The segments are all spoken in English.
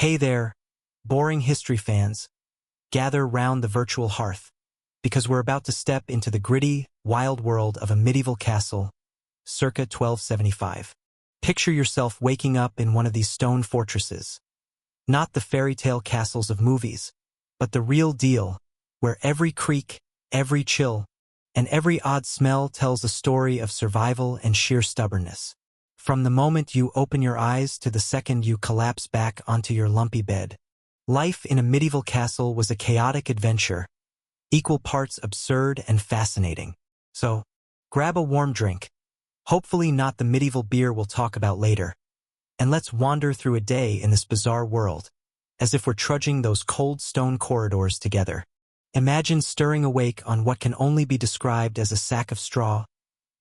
Hey there, boring history fans. Gather round the virtual hearth, because we're about to step into the gritty, wild world of a medieval castle, circa 1275. Picture yourself waking up in one of these stone fortresses. Not the fairy tale castles of movies, but the real deal, where every creak, every chill, and every odd smell tells a story of survival and sheer stubbornness. From the moment you open your eyes to the second you collapse back onto your lumpy bed, life in a medieval castle was a chaotic adventure, equal parts absurd and fascinating. So, grab a warm drink, hopefully not the medieval beer we'll talk about later, and let's wander through a day in this bizarre world, as if we're trudging those cold stone corridors together. Imagine stirring awake on what can only be described as a sack of straw,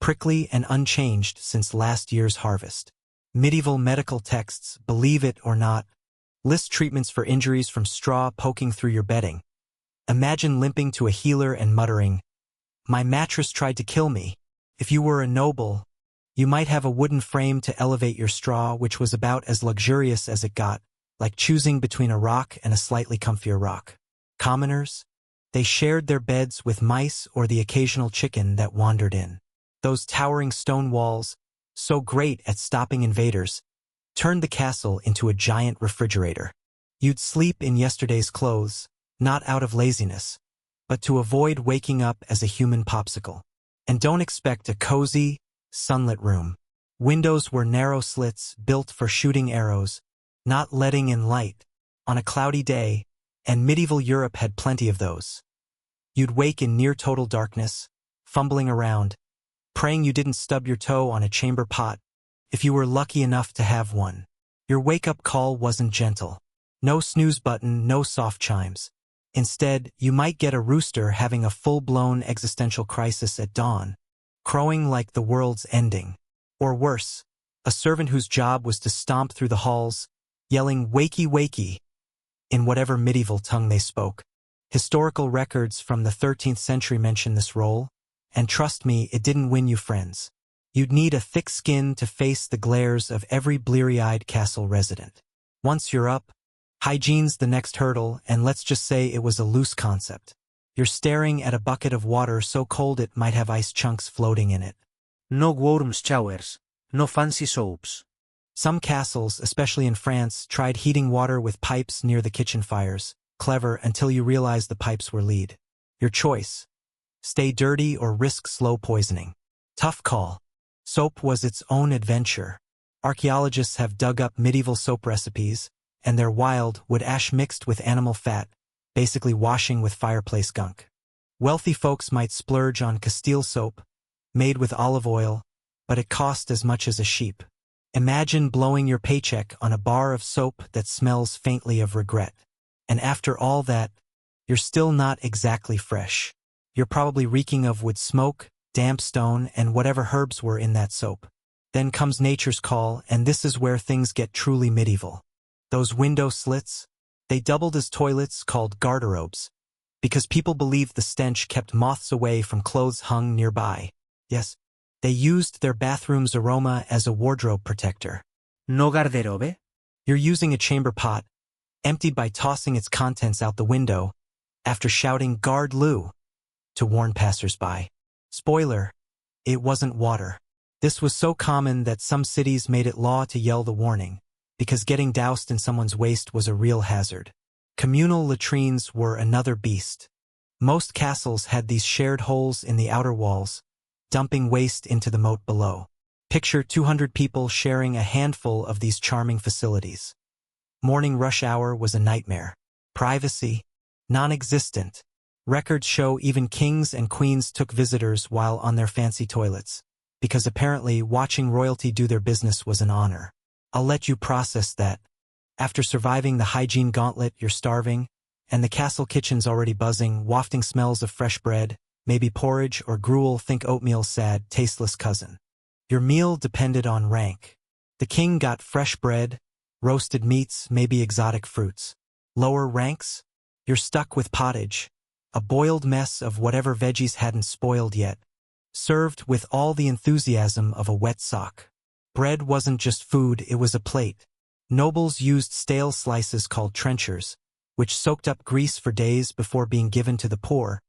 prickly and unchanged since last year's harvest. Medieval medical texts, believe it or not, list treatments for injuries from straw poking through your bedding. Imagine limping to a healer and muttering, "My mattress tried to kill me." If you were a noble, you might have a wooden frame to elevate your straw, which was about as luxurious as it got, like choosing between a rock and a slightly comfier rock. Commoners? They shared their beds with mice or the occasional chicken that wandered in. Those towering stone walls, so great at stopping invaders, turned the castle into a giant refrigerator. You'd sleep in yesterday's clothes, not out of laziness, but to avoid waking up as a human popsicle. And don't expect a cozy, sunlit room. Windows were narrow slits built for shooting arrows, not letting in light, on a cloudy day, and medieval Europe had plenty of those. You'd wake in near-total darkness, fumbling around, praying you didn't stub your toe on a chamber pot, if you were lucky enough to have one. Your wake-up call wasn't gentle. No snooze button, no soft chimes. Instead, you might get a rooster having a full-blown existential crisis at dawn, crowing like the world's ending. Or worse, a servant whose job was to stomp through the halls, yelling "wakey, wakey," in whatever medieval tongue they spoke. Historical records from the 13th century mention this role, and trust me, it didn't win you friends. You'd need a thick skin to face the glares of every bleary-eyed castle resident. Once you're up, hygiene's the next hurdle, and let's just say it was a loose concept. You're staring at a bucket of water so cold it might have ice chunks floating in it. No warm showers, no fancy soaps. Some castles, especially in France, tried heating water with pipes near the kitchen fires. Clever until you realize the pipes were lead. Your choice: stay dirty or risk slow poisoning. Tough call. Soap was its own adventure. Archaeologists have dug up medieval soap recipes, and they're wild, wood ash mixed with animal fat, basically washing with fireplace gunk. Wealthy folks might splurge on Castile soap, made with olive oil, but it cost as much as a sheep. Imagine blowing your paycheck on a bar of soap that smells faintly of regret. And after all that, you're still not exactly fresh. You're probably reeking of wood smoke, damp stone, and whatever herbs were in that soap. Then comes nature's call, and this is where things get truly medieval. Those window slits, they doubled as toilets called garderobes, because people believed the stench kept moths away from clothes hung nearby. Yes, they used their bathroom's aroma as a wardrobe protector. No garderobe? You're using a chamber pot, emptied by tossing its contents out the window, after shouting "Guard Lou" to warn passers-by. Spoiler, it wasn't water. This was so common that some cities made it law to yell the warning, because getting doused in someone's waste was a real hazard. Communal latrines were another beast. Most castles had these shared holes in the outer walls, dumping waste into the moat below. Picture 200 people sharing a handful of these charming facilities. Morning rush hour was a nightmare. Privacy? Non-existent. Records show even kings and queens took visitors while on their fancy toilets, because apparently watching royalty do their business was an honor. I'll let you process that. After surviving the hygiene gauntlet, you're starving, and the castle kitchen's already buzzing, wafting smells of fresh bread, maybe porridge or gruel, think oatmeal's sad, tasteless cousin. Your meal depended on rank. The king got fresh bread, roasted meats, maybe exotic fruits. Lower ranks? You're stuck with pottage, a boiled mess of whatever veggies hadn't spoiled yet, served with all the enthusiasm of a wet sock. Bread wasn't just food, it was a plate. Nobles used stale slices called trenchers, which soaked up grease for days before being given to the poor,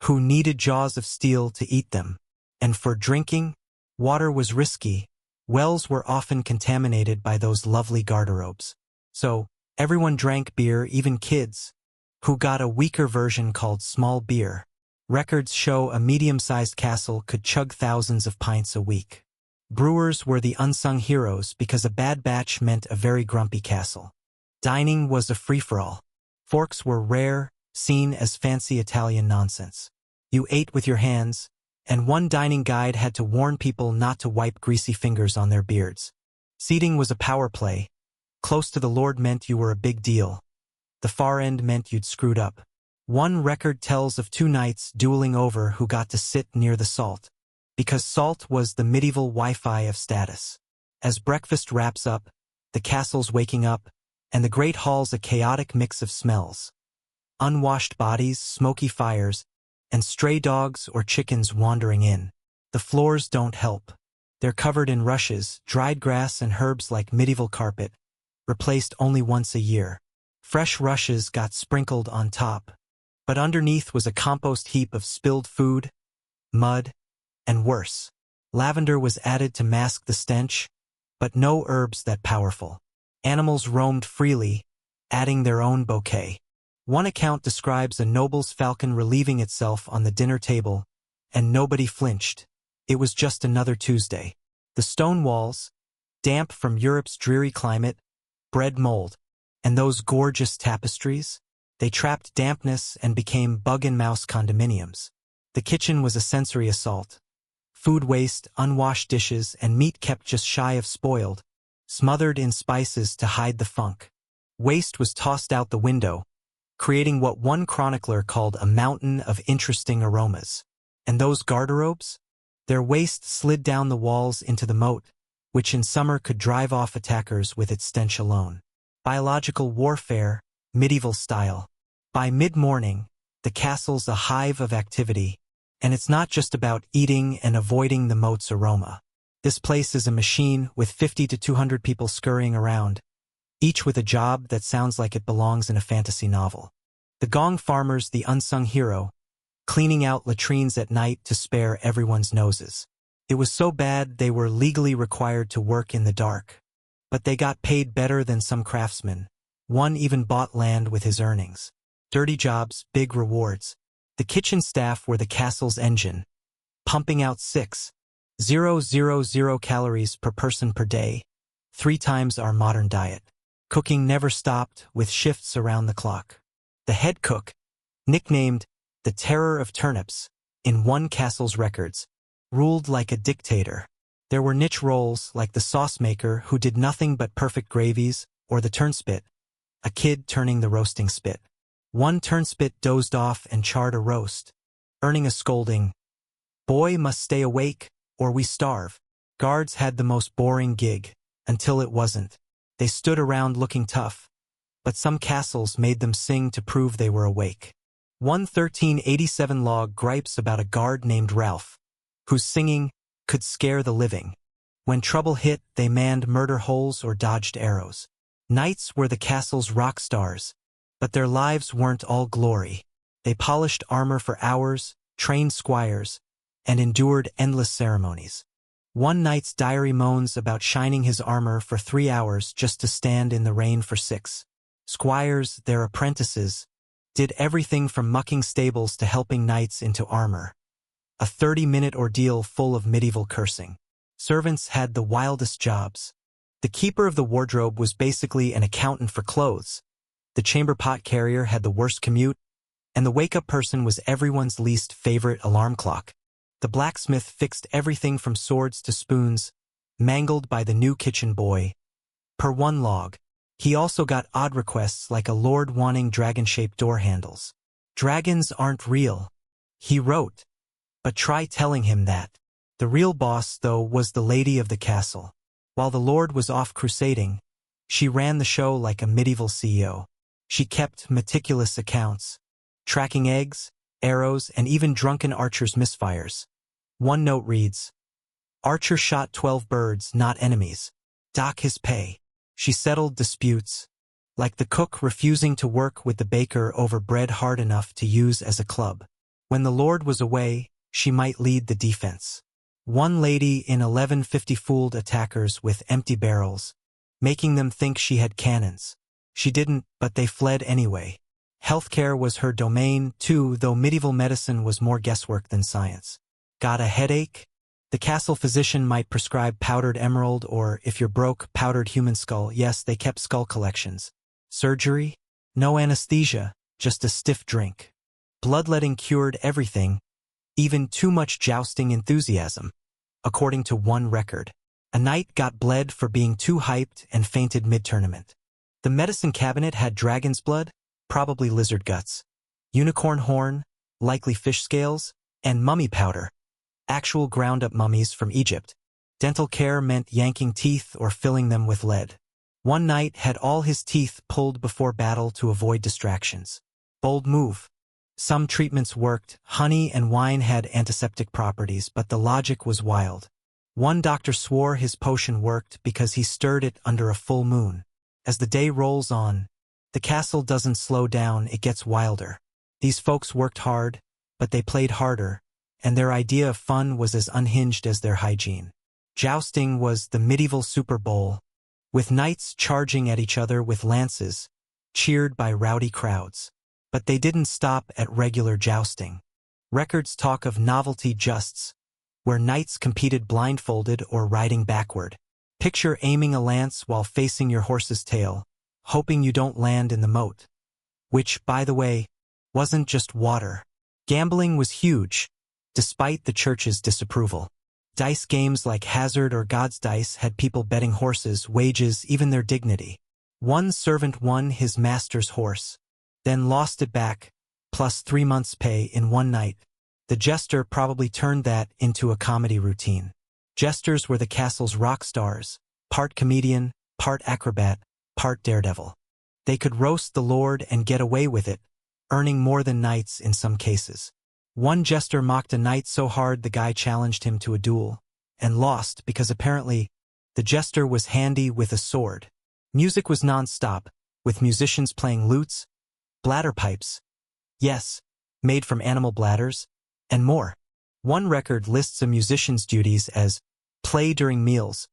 who needed jaws of steel to eat them. And for drinking, water was risky. Wells were often contaminated by those lovely garderobes. So, everyone drank beer, even kids, who got a weaker version called small beer. Records show a medium-sized castle could chug thousands of pints a week. Brewers were the unsung heroes because a bad batch meant a very grumpy castle. Dining was a free-for-all. Forks were rare, seen as fancy Italian nonsense. You ate with your hands, and one dining guide had to warn people not to wipe greasy fingers on their beards. Seating was a power play. Close to the Lord meant you were a big deal. The far end meant you'd screwed up. One record tells of two knights dueling over who got to sit near the salt, because salt was the medieval Wi-Fi of status. As breakfast wraps up, the castle's waking up, and the great hall's a chaotic mix of smells. Unwashed bodies, smoky fires, and stray dogs or chickens wandering in. The floors don't help. They're covered in rushes, dried grass and herbs like medieval carpet, replaced only once a year. Fresh rushes got sprinkled on top, but underneath was a compost heap of spilled food, mud, and worse. Lavender was added to mask the stench, but no herbs that powerful. Animals roamed freely, adding their own bouquet. One account describes a noble's falcon relieving itself on the dinner table, and nobody flinched. It was just another Tuesday. The stone walls, damp from Europe's dreary climate, bred mold, and those gorgeous tapestries, they trapped dampness and became bug-and-mouse condominiums. The kitchen was a sensory assault. Food waste, unwashed dishes, and meat kept just shy of spoiled, smothered in spices to hide the funk. Waste was tossed out the window, creating what one chronicler called a mountain of interesting aromas. And those garderobes? Their waste slid down the walls into the moat, which in summer could drive off attackers with its stench alone. Biological warfare, medieval style. By mid-morning, the castle's a hive of activity, and it's not just about eating and avoiding the moat's aroma. This place is a machine with 50 to 200 people scurrying around, each with a job that sounds like it belongs in a fantasy novel. The gong farmer's the unsung hero, cleaning out latrines at night to spare everyone's noses. It was so bad they were legally required to work in the dark. But they got paid better than some craftsmen. One even bought land with his earnings. Dirty jobs, big rewards. The kitchen staff were the castle's engine, pumping out 6,000 calories per person per day, 3 times our modern diet. Cooking never stopped, with shifts around the clock. The head cook, nicknamed the Terror of Turnips in one castle's records, ruled like a dictator. There were niche roles like the sauce maker who did nothing but perfect gravies, or the turnspit, a kid turning the roasting spit. One turnspit dozed off and charred a roast, earning a scolding, "Boy must stay awake, or we starve." Guards had the most boring gig, until it wasn't. They stood around looking tough, but some castles made them sing to prove they were awake. One 1387 log gripes about a guard named Ralph, whose singing could scare the living. When trouble hit, they manned murder holes or dodged arrows. Knights were the castle's rock stars, but their lives weren't all glory. They polished armor for hours, trained squires, and endured endless ceremonies. One knight's diary moans about shining his armor for 3 hours just to stand in the rain for 6. Squires, their apprentices, did everything from mucking stables to helping knights into armor. A 30-minute ordeal full of medieval cursing. Servants had the wildest jobs. The keeper of the wardrobe was basically an accountant for clothes. The chamber pot carrier had the worst commute, and the wake-up person was everyone's least favorite alarm clock. The blacksmith fixed everything from swords to spoons, mangled by the new kitchen boy. Per one log, he also got odd requests like a lord wanting dragon-shaped door handles. Dragons aren't real, he wrote, but try telling him that. The real boss, though, was the lady of the castle. While the lord was off crusading, she ran the show like a medieval CEO. She kept meticulous accounts, tracking eggs, arrows, and even drunken archers' misfires. One note reads, "Archer shot 12 birds, not enemies. Dock his pay." She settled disputes, like the cook refusing to work with the baker over bread hard enough to use as a club. When the Lord was away, she might lead the defense. One lady in 1150 fooled attackers with empty barrels, making them think she had cannons. She didn't, but they fled anyway. Healthcare was her domain, too, though medieval medicine was more guesswork than science. Got a headache? The castle physician might prescribe powdered emerald or, if you're broke, powdered human skull. Yes, they kept skull collections. Surgery? No anesthesia, just a stiff drink. Bloodletting cured everything, even too much jousting enthusiasm. According to one record, a knight got bled for being too hyped and fainted mid-tournament. The medicine cabinet had dragon's blood, probably lizard guts, unicorn horn, likely fish scales, and mummy powder, actual ground-up mummies from Egypt. Dental care meant yanking teeth or filling them with lead. One knight had all his teeth pulled before battle to avoid distractions. Bold move. Some treatments worked. Honey and wine had antiseptic properties, but the logic was wild. One doctor swore his potion worked because he stirred it under a full moon. As the day rolls on, the castle doesn't slow down, it gets wilder. These folks worked hard, but they played harder, and their idea of fun was as unhinged as their hygiene. Jousting was the medieval Super Bowl, with knights charging at each other with lances, cheered by rowdy crowds. But they didn't stop at regular jousting. Records talk of novelty justs, where knights competed blindfolded or riding backward. Picture aiming a lance while facing your horse's tail, hoping you don't land in the moat. Which, by the way, wasn't just water. Gambling was huge, despite the church's disapproval. Dice games like Hazard or God's Dice had people betting horses, wages, even their dignity. One servant won his master's horse, then lost it back, plus 3 months' pay in one night. The jester probably turned that into a comedy routine. Jesters were the castle's rock stars, part comedian, part acrobat, part daredevil. They could roast the Lord and get away with it, earning more than knights in some cases. One jester mocked a knight so hard the guy challenged him to a duel, and lost because apparently the jester was handy with a sword. Music was non-stop, with musicians playing lutes, bladder pipes, yes, made from animal bladders, and more. One record lists a musician's duties as play during meals,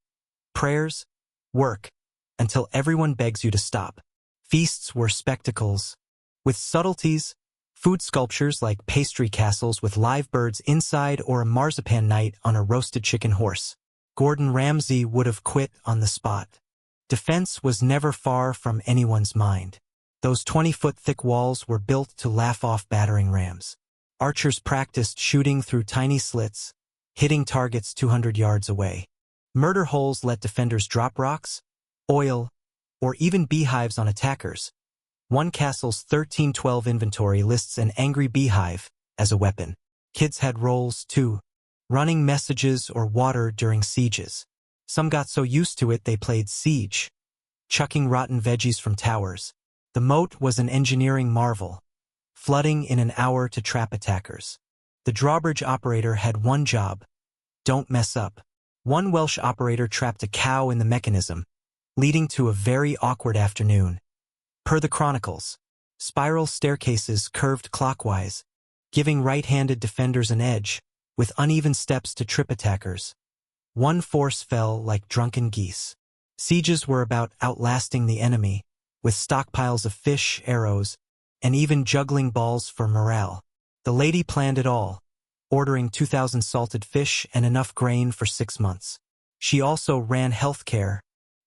prayers, work, until everyone begs you to stop. Feasts were spectacles, with subtleties, food sculptures like pastry castles with live birds inside or a marzipan night on a roasted chicken horse. Gordon Ramsay would have quit on the spot. Defense was never far from anyone's mind. Those 20-foot thick walls were built to laugh off battering rams. Archers practiced shooting through tiny slits, hitting targets 200 yards away. Murder holes let defenders drop rocks, oil, or even beehives on attackers. One castle's 1312 inventory lists an angry beehive as a weapon. Kids had roles, too, running messages or water during sieges. Some got so used to it they played siege, chucking rotten veggies from towers. The moat was an engineering marvel, flooding in an hour to trap attackers. The drawbridge operator had one job: don't mess up. One Welsh operator trapped a cow in the mechanism, leading to a very awkward afternoon. Per the chronicles, spiral staircases curved clockwise, giving right-handed defenders an edge, with uneven steps to trip attackers. One force fell like drunken geese. Sieges were about outlasting the enemy, with stockpiles of fish, arrows, and even juggling balls for morale. The lady planned it all, ordering 2,000 salted fish and enough grain for 6 months. She also ran healthcare,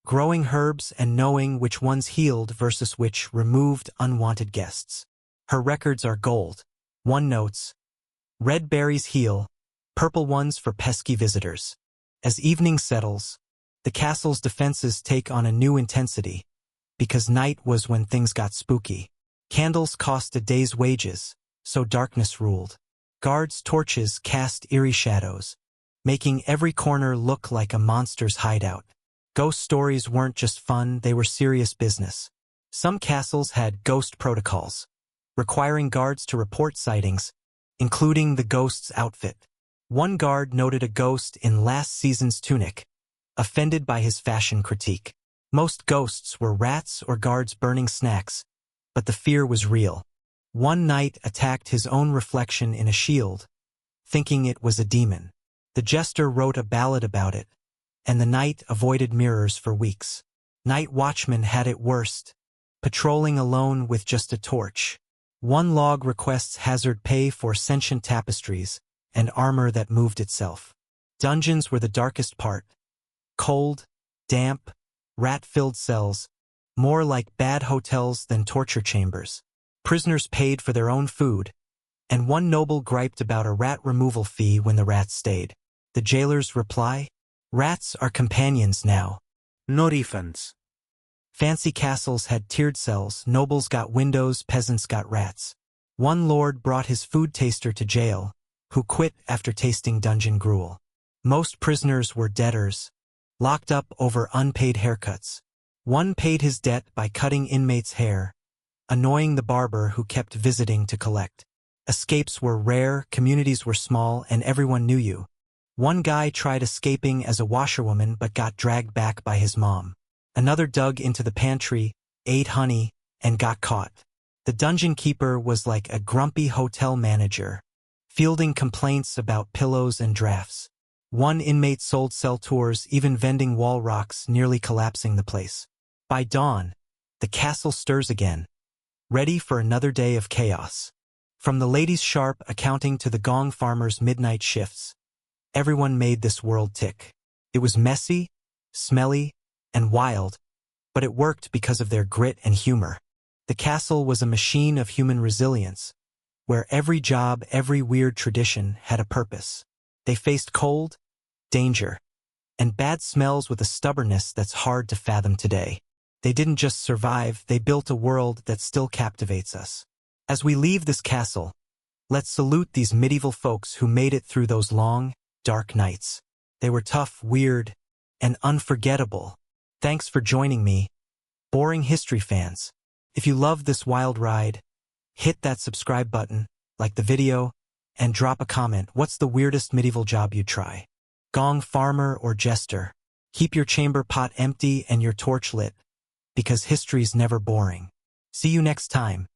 growing herbs and knowing which ones healed versus which removed unwanted guests. Her records are gold. One notes, red berries heal, purple ones for pesky visitors. As evening settles, the castle's defenses take on a new intensity, because night was when things got spooky. Candles cost a day's wages, so darkness ruled. Guards' torches cast eerie shadows, making every corner look like a monster's hideout. Ghost stories weren't just fun, they were serious business. Some castles had ghost protocols, requiring guards to report sightings, including the ghost's outfit. One guard noted a ghost in last season's tunic, offended by his fashion critique. Most ghosts were rats or guards burning snacks, but the fear was real. One knight attacked his own reflection in a shield, thinking it was a demon. The jester wrote a ballad about it, and the knight avoided mirrors for weeks. Night watchmen had it worst, patrolling alone with just a torch. One log requests hazard pay for sentient tapestries and armor that moved itself. Dungeons were the darkest part. Cold, damp, rat-filled cells, more like bad hotels than torture chambers. Prisoners paid for their own food, and one noble griped about a rat removal fee when the rats stayed. The jailer's reply? Rats are companions now. No refunds. Fancy castles had tiered cells, nobles got windows, peasants got rats. One lord brought his food taster to jail, who quit after tasting dungeon gruel. Most prisoners were debtors, locked up over unpaid haircuts. One paid his debt by cutting inmates' hair, annoying the barber who kept visiting to collect. Escapes were rare, communities were small, and everyone knew you. One guy tried escaping as a washerwoman but got dragged back by his mom. Another dug into the pantry, ate honey, and got caught. The dungeon keeper was like a grumpy hotel manager, fielding complaints about pillows and drafts. One inmate sold cell tours, even vending wall rocks, nearly collapsing the place. By dawn, the castle stirs again, ready for another day of chaos. From the ladies' sharp accounting to the gong farmers' midnight shifts, everyone made this world tick. It was messy, smelly, and wild, but it worked because of their grit and humor. The castle was a machine of human resilience, where every job, every weird tradition had a purpose. They faced cold, danger, and bad smells with a stubbornness that's hard to fathom today. They didn't just survive, they built a world that still captivates us. As we leave this castle, let's salute these medieval folks who made it through those long, dark nights. They were tough, weird, and unforgettable. Thanks for joining me, boring history fans. If you love this wild ride, hit that subscribe button, like the video, and drop a comment. What's the weirdest medieval job you'd try? Gong farmer or jester? Keep your chamber pot empty and your torch lit, because history's never boring. See you next time.